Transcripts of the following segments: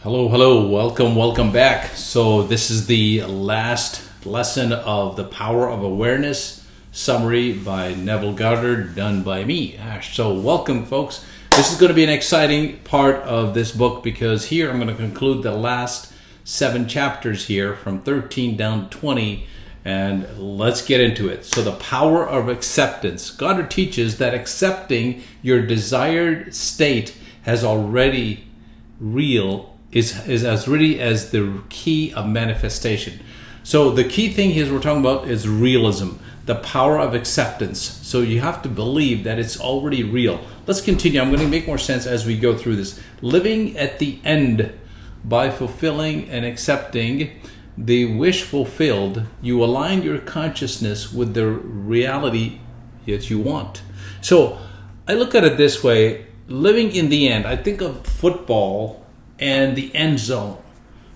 Hello, welcome back. So this is the last lesson of The Power of Awareness, summary by Neville Goddard, done by me, Ash. So welcome, folks. This is going to be an exciting part of this book because here I'm going to conclude the last 7 chapters here from 13 down to 20, and let's get into it. So the power of acceptance. Goddard teaches that accepting your desired state has already is as really as the key of manifestation. So the key thing here we're talking about is realism, the power of acceptance. So you have to believe that it's already real. Let's continue. I'm going to make more sense as we go through this. Living at the end by fulfilling and accepting the wish fulfilled, you align your consciousness with the reality that you want. So I look at it this way, living in the end, I think of football and the end zone.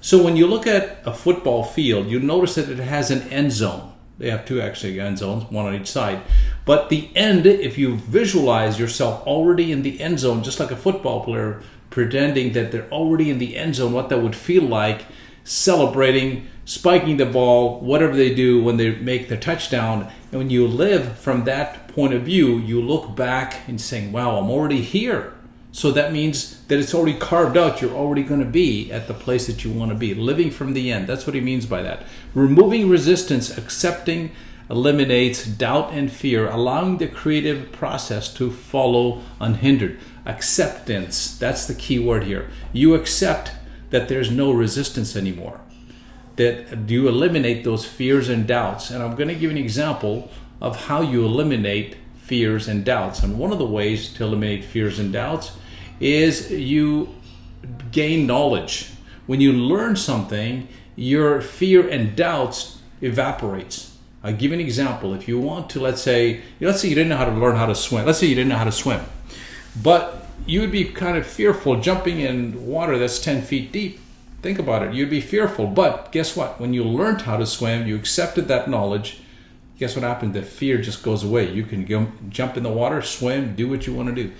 So when you look at a football field, you notice that it has an end zone. They have 2 actually end zones, 1 on each side. But the end, if you visualize yourself already in the end zone, just like a football player pretending that they're already in the end zone, what that would feel like, celebrating, spiking the ball, whatever they do when they make the touchdown. And when you live from that point of view, you look back and saying, wow, I'm already here. So that means that it's already carved out. You're already going to be at the place that you want to be, living from the end. That's what he means by that. Removing resistance, accepting, eliminates doubt and fear, allowing the creative process to follow unhindered. Acceptance, that's the key word here. You accept that there's no resistance anymore, that you eliminate those fears and doubts. And I'm going to give an example of how you eliminate fears and doubts. And one of the ways to eliminate fears and doubts is you gain knowledge. When you learn something, your fear and doubts evaporates. I'll give you an example. If you want to, let's say you didn't know how to learn how to swim. Let's say you didn't know how to swim, but you would be kind of fearful jumping in water that's 10 feet deep. Think about it. You'd be fearful, but guess what? When you learned how to swim, you accepted that knowledge. Guess what happened? The fear just goes away. You can go jump in the water, swim, do what you want to do.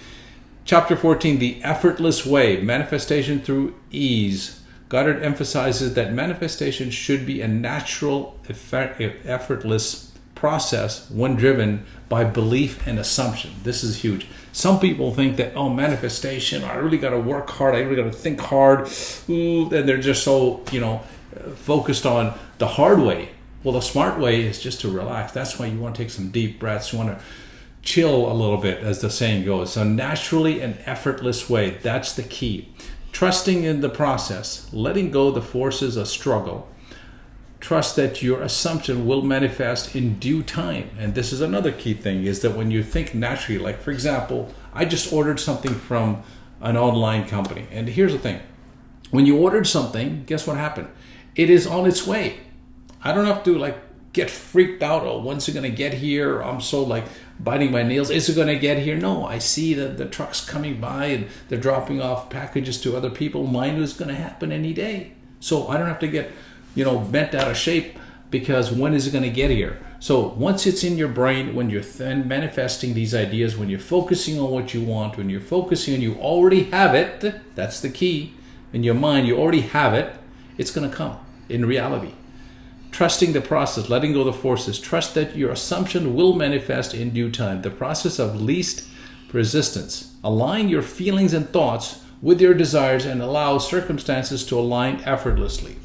Chapter 14, the effortless way, manifestation through ease. Goddard emphasizes that manifestation should be a natural, effortless process when driven by belief and assumption. This is huge. Some people think that, manifestation, I really got to work hard, I really got to think hard. And they're just so, focused on the hard way. Well, the smart way is just to relax. That's why you want to take some deep breaths. You want to chill a little bit, as the saying goes. So naturally and effortless way, that's the key. Trusting in the process, letting go the forces of struggle. Trust that your assumption will manifest in due time. And this is another key thing, is that when you think naturally, like for example, I just ordered something from an online company. And here's the thing. When you ordered something, guess what happened? It is on its way. I don't have to get freaked out. Oh, when's it going to get here? I'm so biting my nails. Is it going to get here? No, I see that the trucks coming by and they're dropping off packages to other people. Mine is going to happen any day. So I don't have to get, bent out of shape because when is it going to get here? So once it's in your brain, when you're manifesting these ideas, when you're focusing on what you want, when you're focusing on you already have it, that's the key. In your mind, you already have it. It's going to come in reality. Trusting the process, letting go the forces. Trust that your assumption will manifest in due time. The process of least resistance. Align your feelings and thoughts with your desires and allow circumstances to align effortlessly.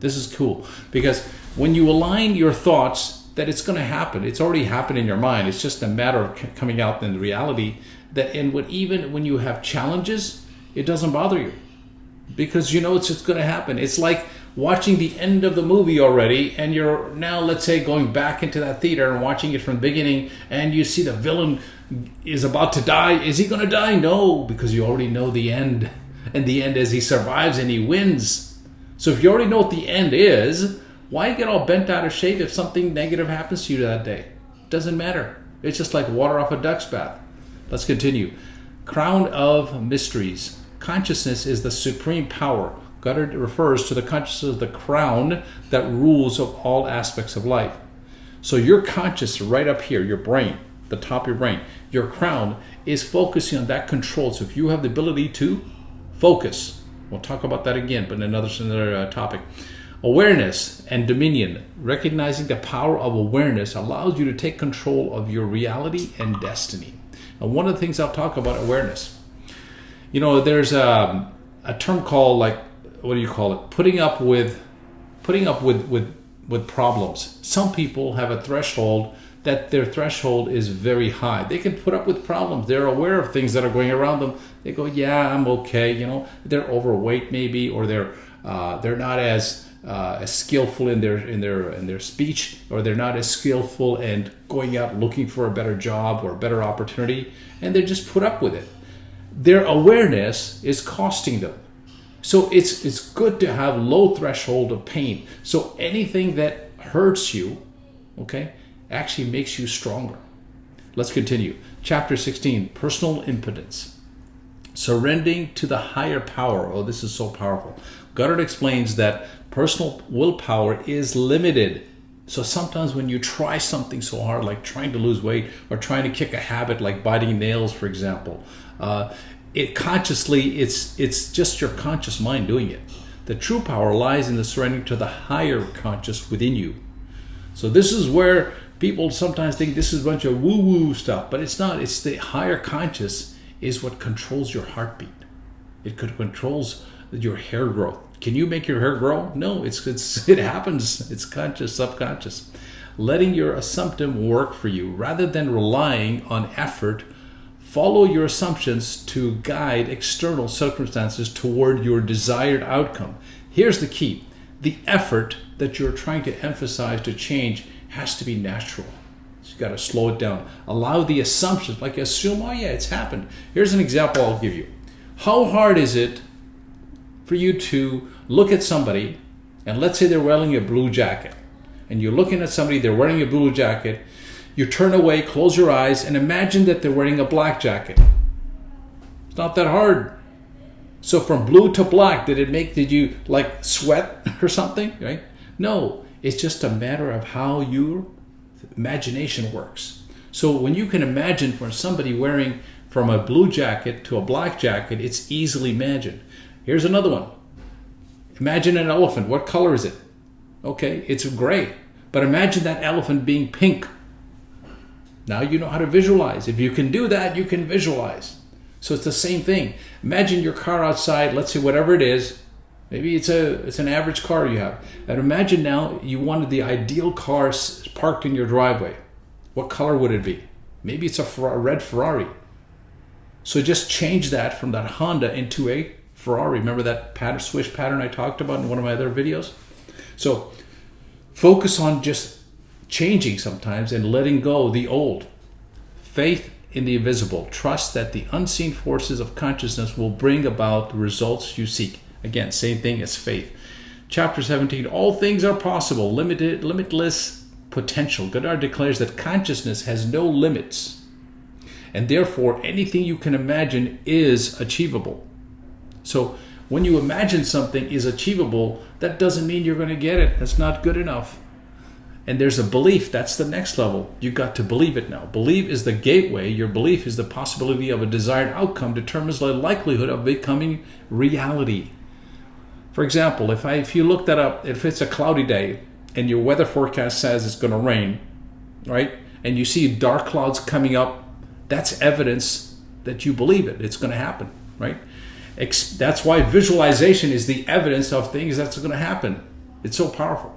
This is cool because when you align your thoughts that it's going to happen, it's already happened in your mind. It's just a matter of coming out in the reality that even when you have challenges, it doesn't bother you because it's just going to happen. It's like watching the end of the movie already, and you're now, let's say, going back into that theater and watching it from the beginning, and you see the villain is about to die. Is he going to die? No, because you already know the end. And the end is he survives and he wins. So if you already know what the end is, why get all bent out of shape if something negative happens to you that day? It doesn't matter. It's just like water off a duck's bath. Let's continue. Crown of mysteries. Consciousness is the supreme power. Goddard refers to the consciousness of the crown that rules of all aspects of life. So your conscious right up here, your brain, the top of your brain, your crown is focusing on that control. So if you have the ability to focus, We'll talk about that again, but another topic. Awareness and dominion. Recognizing the power of awareness allows you to take control of your reality and destiny. And one of the things I'll talk about awareness. There's a term called, like, what do you call it? Putting up with problems. Some people have a threshold that their threshold is very high. They can put up with problems. They're aware of things that are going around them. They go, yeah, I'm okay. They're overweight maybe, or they're not as skillful in their speech, or they're not as skillful in going out looking for a better job or a better opportunity, and they just put up with it. Their awareness is costing them. So it's good to have low threshold of pain. So anything that hurts you, okay, actually makes you stronger. Let's continue. Chapter 16, personal impotence. Surrendering to the higher power. Oh, this is so powerful. Goddard explains that personal willpower is limited. So sometimes when you try something so hard, like trying to lose weight or trying to kick a habit like biting nails, for example, it's just your conscious mind doing it. The true power lies in the surrendering to the higher conscious within you. So this is where people sometimes think this is a bunch of woo-woo stuff, but it's not. It's the higher conscious is what controls your heartbeat. It controls your hair growth. Can you make your hair grow? No, it happens. It's conscious, subconscious. Letting your assumption work for you rather than relying on effort. Follow your assumptions to guide external circumstances toward your desired outcome. Here's the key. The effort that you're trying to emphasize to change has to be natural. So you got to slow it down. Allow the assumptions, like assume, oh yeah, it's happened. Here's an example I'll give you. How hard is it for you to look at somebody, and let's say they're wearing a blue jacket, and you're looking at somebody, they're wearing a blue jacket, you turn away, close your eyes, and imagine that they're wearing a black jacket. It's not that hard. So from blue to black, did you like sweat or something, right? No, it's just a matter of how your imagination works. So when you can imagine for somebody wearing from a blue jacket to a black jacket, it's easily imagined. Here's another one. Imagine an elephant. What color is it? Okay, it's gray. But imagine that elephant being pink. Now you know how to visualize. If you can do that, you can visualize. So it's the same thing. Imagine your car outside, let's say whatever it is. Maybe it's an average car you have. And imagine now you wanted the ideal car parked in your driveway. What color would it be? Maybe it's a red Ferrari. So just change that from that Honda into a Ferrari. Remember that swish pattern I talked about in one of my other videos? So focus on just changing sometimes and letting go the old. Faith in the invisible. Trust that the unseen forces of consciousness will bring about the results you seek. Again, same thing as faith. Chapter 17, all things are possible. Limitless potential. Goddard declares that consciousness has no limits, and therefore anything you can imagine is achievable. So when you imagine something is achievable, that doesn't mean you're going to get it. That's not good enough. And there's a belief. That's the next level. You got to believe it now. Belief is the gateway. Your belief is the possibility of a desired outcome determines the likelihood of becoming reality. For example, if you look that up, if it's a cloudy day and your weather forecast says it's going to rain, right? And you see dark clouds coming up, that's evidence that you believe it. It's going to happen, right? That's why visualization is the evidence of things that's going to happen. It's so powerful.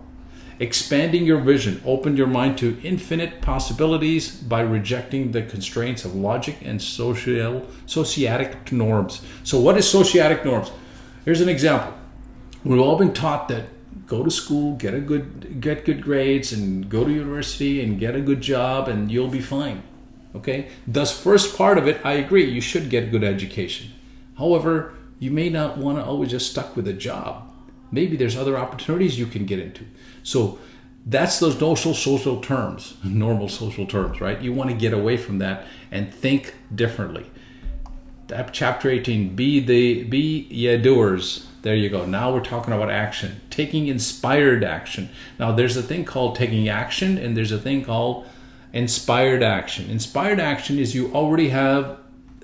Expanding your vision, open your mind to infinite possibilities by rejecting the constraints of logic and sociatic norms. So what is sociatic norms? Here's an example. We've all been taught that go to school, get good grades, and go to university and get a good job, and you'll be fine. Okay? Thus, first part of it, I agree, you should get good education. However, you may not want to always just stuck with a job. Maybe there's other opportunities you can get into. So that's those normal social terms, right? You want to get away from that and think differently. Chapter 18, be ye doers. There you go. Now we're talking about action, taking inspired action. Now there's a thing called taking action, and there's a thing called inspired action. Inspired action is you already have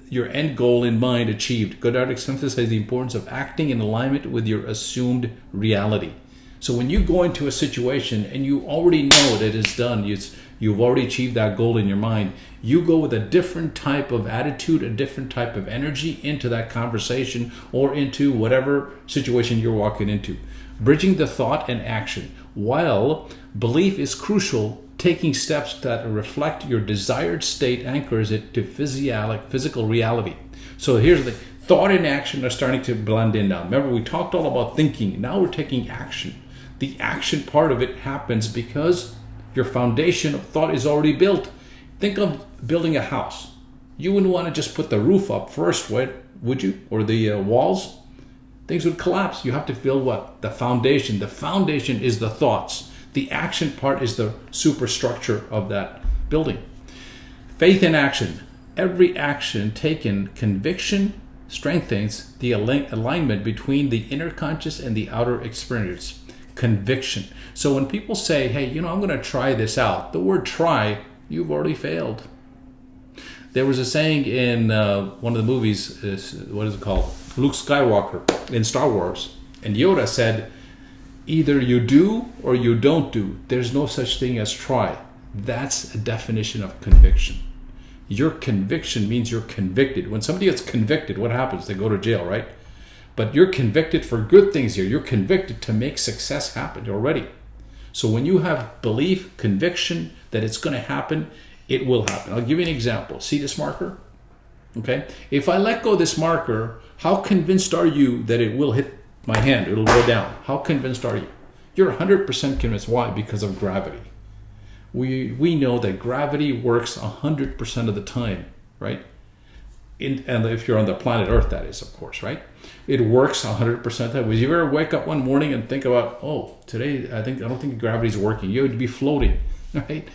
your end goal in mind achieved. Goddard emphasizes the importance of acting in alignment with your assumed reality. So when you go into a situation and you already know that it's done, you've already achieved that goal in your mind, you go with a different type of attitude, a different type of energy into that conversation or into whatever situation you're walking into. Bridging the thought and action. While belief is crucial, taking steps that reflect your desired state anchors it to physical reality. So here's the thought and action are starting to blend in now. Remember, we talked all about thinking. Now we're taking action. The action part of it happens because your foundation of thought is already built. Think of building a house. You wouldn't want to just put the roof up first, would you? Or the walls? Things would collapse. You have to build what? The foundation. The foundation is the thoughts. The action part is the superstructure of that building. Faith in action. Every action taken, conviction strengthens the alignment between the inner conscious and the outer experience. Conviction. So when people say, hey, I'm going to try this out, the word try, you've already failed. There was a saying in one of the movies, what is it called? Luke Skywalker in Star Wars. And Yoda said, either you do or you don't do. There's no such thing as try. That's a definition of conviction. Your conviction means you're convicted. When somebody gets convicted, what happens? They go to jail, right? But you're convicted for good things here. You're convicted to make success happen already. So when you have belief, conviction that it's going to happen, it will happen. I'll give you an example. See this marker? Okay. If I let go of this marker, how convinced are you that it will hit my hand? It'll go down. How convinced are you? You're 100% convinced. Why? Because of gravity. We know that gravity works 100% of the time, right? And if you're on the planet Earth, that is, of course, right? It works 100% of the time. Would you ever wake up one morning and think about, today I don't think gravity's working. You would be floating, right?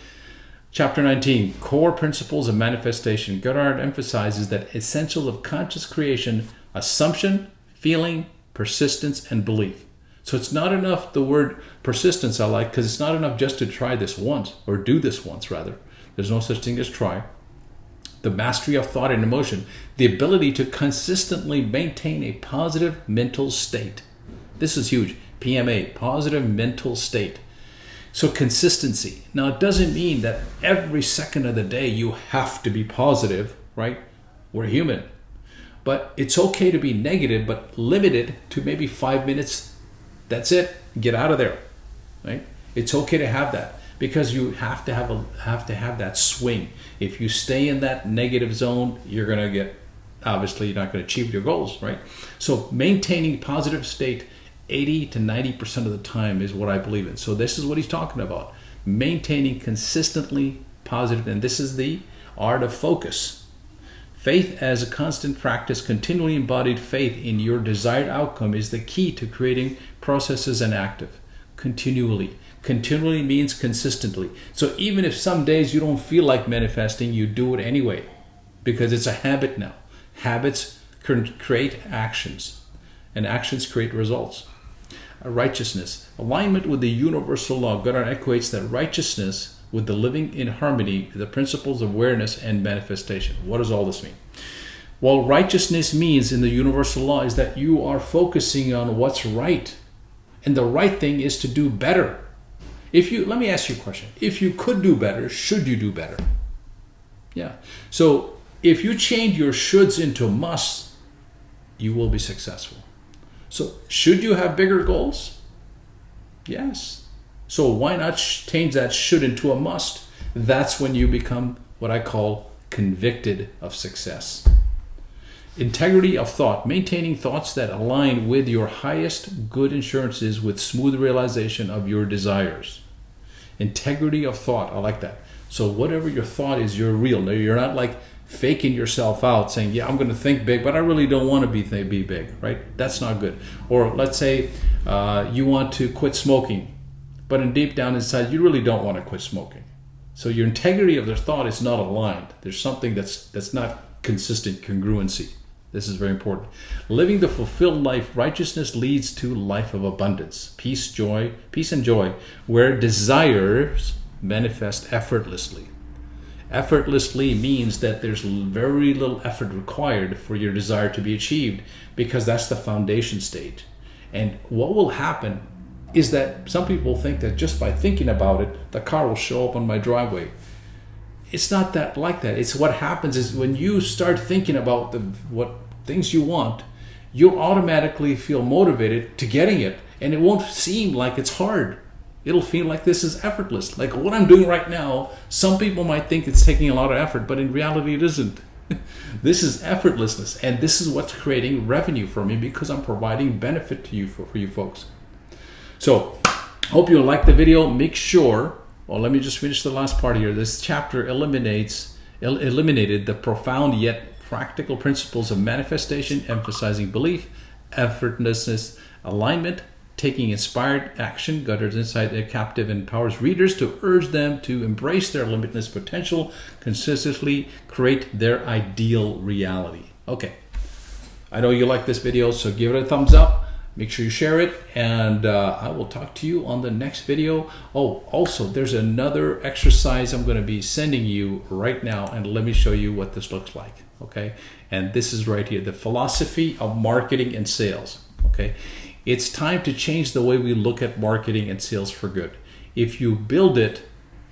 Chapter 19, Core Principles of Manifestation. Goddard emphasizes that essentials of conscious creation: assumption, feeling, persistence, and belief. So it's not enough, the word persistence I like, because it's not enough just to try this once, or do this once rather. There's no such thing as try. The mastery of thought and emotion, the ability to consistently maintain a positive mental state. This is huge. PMA, positive mental state. So consistency. Now it doesn't mean that every second of the day you have to be positive, right? We're human. But it's okay to be negative, but limited to maybe 5 minutes. That's it. Get out of there, right? It's okay to have that. Because you have to have that swing. If you stay in that negative zone, you're not going to achieve your goals, right? So maintaining positive state 80 to 90% of the time is what I believe in. So this is what he's talking about. Maintaining consistently positive, and this is the art of focus. Faith as a constant practice, continually embodied faith in your desired outcome is the key to creating processes and active. Continually. Continually means consistently. So even if some days you don't feel like manifesting, you do it anyway because it's a habit now. Habits create actions, and actions create results. Righteousness. Alignment with the universal law. Goddard equates that righteousness with the living in harmony, the principles of awareness and manifestation. What does all this mean? Well, righteousness means in the universal law is that you are focusing on what's right. And the right thing is to do better. Let me ask you a question. If you could do better, should you do better? Yeah. So if you change your shoulds into musts, you will be successful. So should you have bigger goals? Yes. So why not change that should into a must? That's when you become what I call convicted of success. Integrity of thought, maintaining thoughts that align with your highest good assurances with smooth realization of your desires. Integrity of thought, I like that. So whatever your thought is, you're real. Now, you're not like faking yourself out saying, yeah, I'm going to think big, but I really don't want to be big, right? That's not good. Or let's say you want to quit smoking, but deep down inside, you really don't want to quit smoking. So your integrity of the thought is not aligned. There's something that's not consistent congruency. This is very important. Living the fulfilled life, righteousness leads to life of abundance, peace and joy, where desires manifest effortlessly. Effortlessly means that there's very little effort required for your desire to be achieved, because that's the foundation state. And what will happen is that some people think that just by thinking about it, the car will show up on my driveway. It's not that like that. It's what happens is when you start thinking about what things you want, you'll automatically feel motivated to getting it. And it won't seem like it's hard. It'll feel like this is effortless. Like what I'm doing right now, some people might think it's taking a lot of effort, but in reality it isn't. This is effortlessness, and this is what's creating revenue for me, because I'm providing benefit to you for you folks. So, hope you like the video. Make sure, well, let me just finish the last part here. This chapter eliminated the profound yet practical principles of manifestation, emphasizing belief, effortlessness, alignment, taking inspired action. Goddard's insight captive empowers readers to urge them to embrace their limitless potential, consistently create their ideal reality. Okay, I know you like this video, so give it a thumbs up. Make sure you share it, and I will talk to you on the next video. Oh, also, there's another exercise I'm going to be sending you right now, and let me show you what this looks like. Okay, and this is right here, the philosophy of marketing and sales. Okay. It's time to change the way we look at marketing and sales for good. If you build it,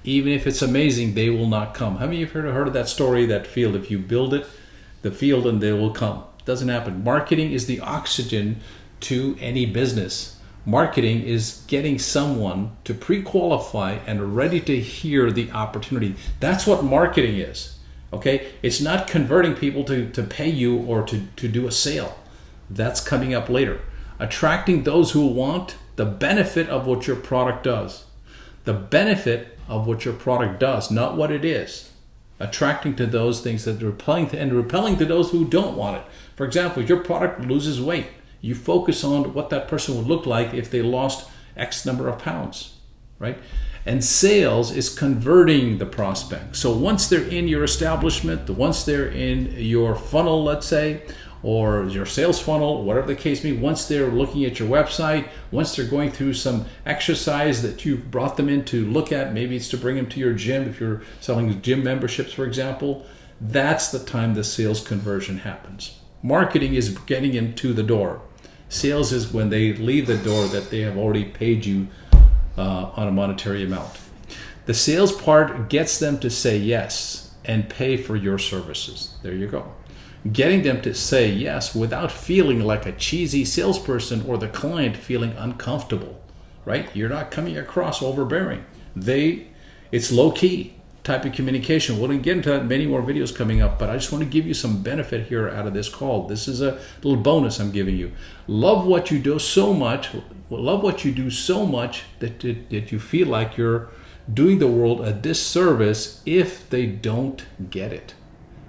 even if it's amazing, they will not come. How many of you have heard of that story, that field? If you build it, the field, and they will come. It doesn't happen. Marketing is the oxygen to any business. Marketing is getting someone to pre-qualify and ready to hear the opportunity. That's what marketing is. Okay? It's not converting people to pay you or to do a sale. That's coming up later. Attracting those who want the benefit of what your product does. The benefit of what your product does, not what it is. Attracting to those things that are repelling to those who don't want it. For example, if your product loses weight, you focus on what that person would look like if they lost X number of pounds, right? And sales is converting the prospect. So once they're in your establishment, once they're in your funnel, let's say, or your sales funnel, whatever the case may be, once they're looking at your website, once they're going through some exercise that you've brought them in to look at, maybe it's to bring them to your gym, if you're selling gym memberships, for example, that's the time the sales conversion happens. Marketing is getting them to the door. Sales is when they leave the door, that they have already paid you on a monetary amount. The sales part gets them to say yes and pay for your services. There you go. Getting them to say yes without feeling like a cheesy salesperson or the client feeling uncomfortable, right? You're not coming across overbearing. It's low-key type of communication. We'll get into that in many more videos coming up, but I just want to give you some benefit here out of this call. This is a little bonus I'm giving you. Love what you do so much. Love what you do so much that you feel like you're doing the world a disservice if they don't get it.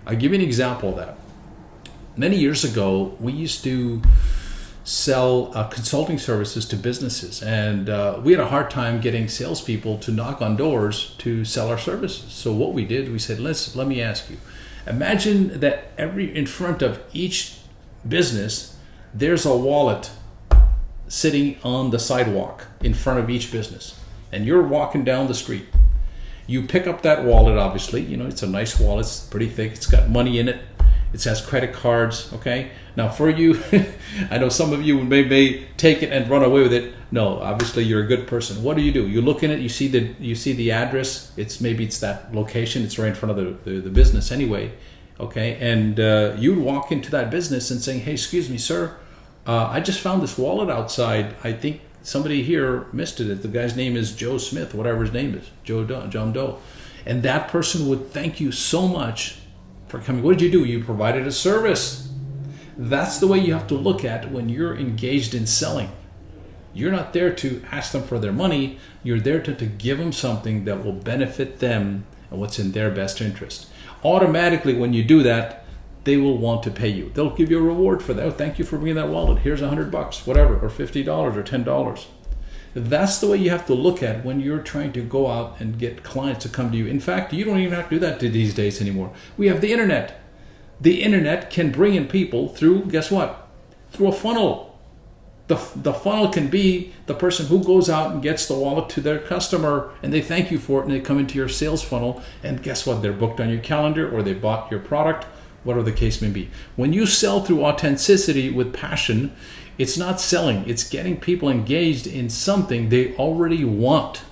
I'll give you an example of that. Many years ago, we used to sell consulting services to businesses, and we had a hard time getting salespeople to knock on doors to sell our services. So what we did, we said, let me ask you, imagine that in front of each business, there's a wallet sitting on the sidewalk in front of each business, and you're walking down the street. You pick up that wallet, obviously, it's a nice wallet, it's pretty thick, it's got money in it. It has credit cards, okay? Now for you, I know some of you may take it and run away with it. No, obviously you're a good person. What do? You look in it, you see the address. Maybe it's that location. It's right in front of the business anyway, okay? And you walk into that business and saying, hey, excuse me, sir, I just found this wallet outside. I think somebody here missed it. The guy's name is Joe Smith, whatever his name is, John Doe. And that person would thank you so much for coming. What did you do? You provided a service. That's the way you have to look at when you're engaged in selling. You're not there to ask them for their money. You're there to give them something that will benefit them and what's in their best interest. Automatically, when you do that, they will want to pay you. They'll give you a reward for that. Oh, thank you for bringing that wallet. Here's $100, whatever, or $50 or $10. That's the way you have to look at when you're trying to go out and get clients to come to you. In fact, you don't even have to do that these days anymore. We have the internet. The internet can bring in people through, guess what? Through a funnel. The funnel can be the person who goes out and gets the wallet to their customer and they thank you for it and they come into your sales funnel and guess what? They're booked on your calendar or they bought your product, whatever the case may be. When you sell through authenticity with passion, it's not selling, it's getting people engaged in something they already want.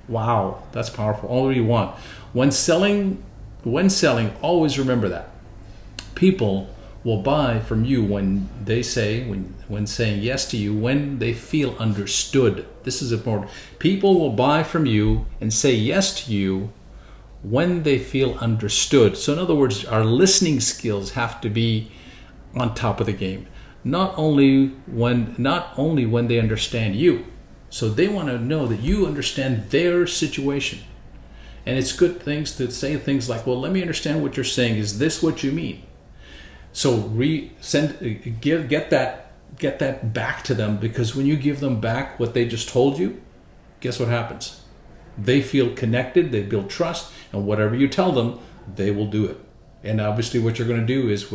Wow, that's powerful. Already want. When selling, always remember that. People will buy from you when saying yes to you, when they feel understood. This is important. People will buy from you and say yes to you when they feel understood. So in other words, our listening skills have to be on top of the game. Not only when they understand you. So they want to know that you understand their situation. And it's good things to say things like, well, let me understand what you're saying. Is this what you mean? So get that back to them, because when you give them back what they just told you, guess what happens? They feel connected, they build trust, and whatever you tell them, they will do it. And obviously what you're going to do is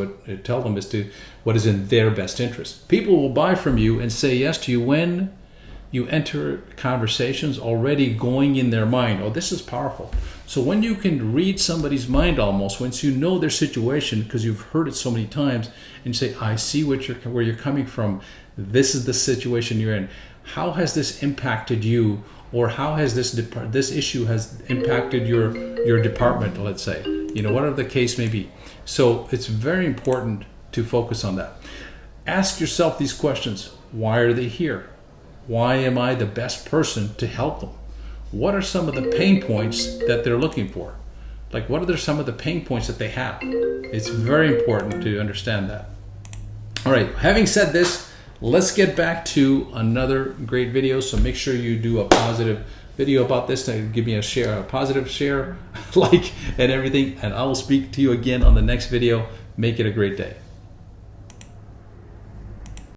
tell them what is in their best interest. People will buy from you and say yes to you when you enter conversations already going in their mind. Oh, this is powerful. So when you can read somebody's mind almost, once you know their situation, because you've heard it so many times, and you say, I see where you're coming from. This is the situation you're in. How has this impacted you? Or how has this issue has impacted your department, let's say? Whatever the case may be. So it's very important to focus on that. Ask yourself these questions. Why are they here? Why am I the best person to help them? What are some of the pain points that they're looking for? Like, what are some of the pain points that they have? It's very important to understand that. All right, having said this, let's get back to another great video. So make sure you do a positive video about this to give me a positive share, like, and everything. And I will speak to you again on the next video. Make it a great day.